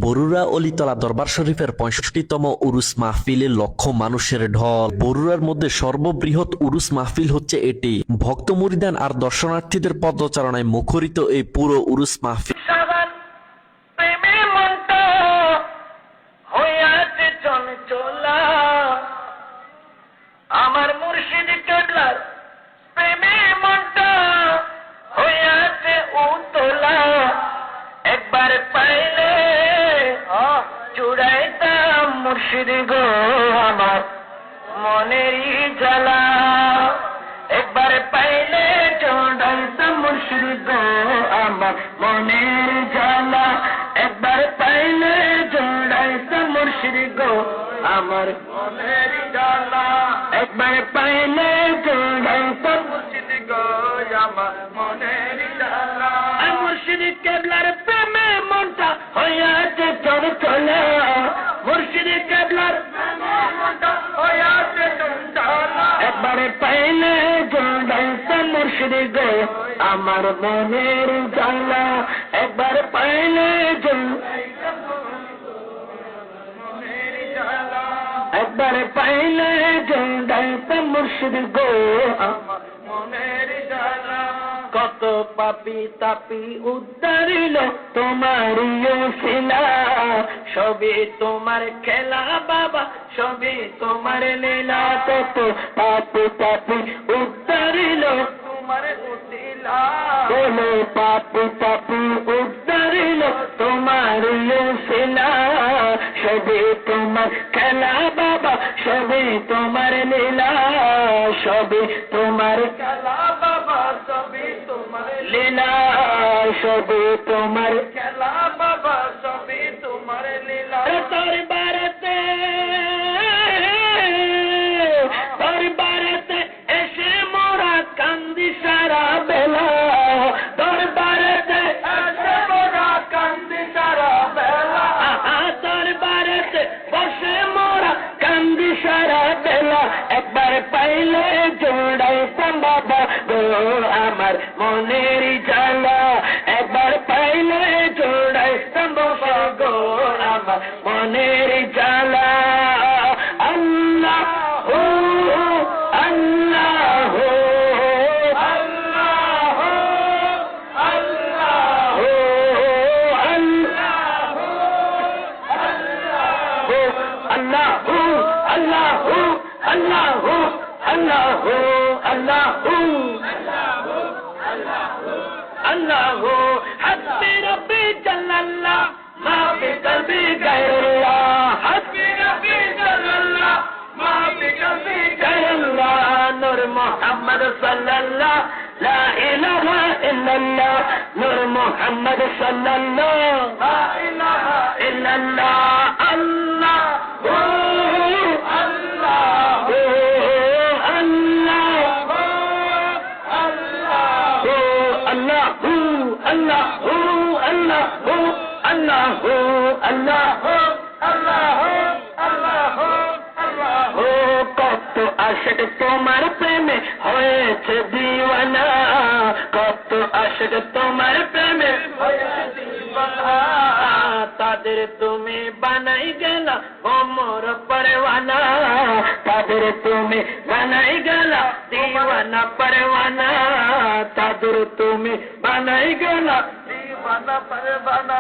বরুড়া অলিতলা দরবার শরীফের ৬৫তম উরুস মাহফিলে লক্ষ মানুষের ঢল। বরুড়ার মধ্যে সর্ববৃহৎ উরুস মাহফিল হচ্ছে এটি। ভক্ত মুরিদান আর দর্শনার্থীদের পদচারণায় মুখরিত এই পুরো উরুস মাহফিল। আমার মুর্শিদ কেবলার প্রেমে মনটা হইয়াছে উতলা, একবার পাইলে চুড়াইতাম মুর্শিদ গো আমার মনেরই জ্বালা, একবার পাইলে চুড়াইতাম মুর্শিদ গো আমার মনের জ্বালা, একবার পাইলে চুড়াইতাম মুর্শিদ গো আমার মনের জ্বালা, একবার পাইলে চুড়াইতাম মুর্শিদ গো আমার মনের জ্বালা। মুর্শিদ কেবলার প্রেমে মনটা হইয়াছে চঞ্চলা, মুর্শিদ কেবলার প্রেমে মনটা হইয়াছে চঞ্চলা, একবারে পাইলে চুড়াইতাম মুর্শিদ গো আমার মনের জ্বালা, একবার পাইলে চুড়াইতাম মনের জ্বালা, একবার পাইলে চুড়াইতাম মুর্শিদ গো আমার মনের জ্বালা। কত পাপি তাপি উদ্ধারিল তোমারই ওসিলা, সবই তোমার খেলা বাবা, সবই তোমার লীলা, কত পাপি তাপি উদ্ধারিল তোমার ওসিলা, বলো পাপি তাপি উদ্ধারিল তোমারই ওসিলা, সবই তোমার খেলা বাবা, সবই তোমার লীলা, সবই তোমার খেলা বাবা, সবই তোমার লীলা, সবই তোমার খেলা বাবা, সবই তোমার লীলা। তোর বাড়িতে এসে মোরা কান্দি সারা বেলা, তোর বাড়িতে এসে মোরা কান্দি সারা বেলা, তোর বাড়িতে বসে মোরা কান্দি সারা বেলা, একবার পাইলে জোড়াইতাম বাবা গো আমার মনের জ্বালা, একবার পাইলে জোড়াইতাম বাবা গো আমার মনের জ্বালা। আল্লাহ আল্লাহ আল্লাহ আল্লাহ আল্লাহ আল্লাহ আল্লাহ আল্লাহ আল্লাহ হাসবি রব্বি জাল্লাল্লাহ মা ফি কলবি গায়রুল্লাহ, হাসবি রব্বি জাল্লাল্লাহ মা ফি কলবি গায়রুল্লাহ, নূর মুহাম্মদ সাল্লাল্লাহ লা ইলাহা ইল্লাল্লাহ, নূর মুহাম্মদ সাল্লাল্লাহ লা ইলাহা ইল্লাল্লাহ, আল্লাহ কত আশিক তোমার প্রেমে হয়েছে দিওয়ানা, কত আশিক তোমার প্রেমে হয়েছে দিওয়ানা, তাদের তুমি বানাই গেলা ওমর পরওয়ানা, তাদের তুমি বানাই গেলা দিওয়ানা পরওয়ানা, তাদের তুমি বানাই গেলা দিওয়ানা পরওয়ানা।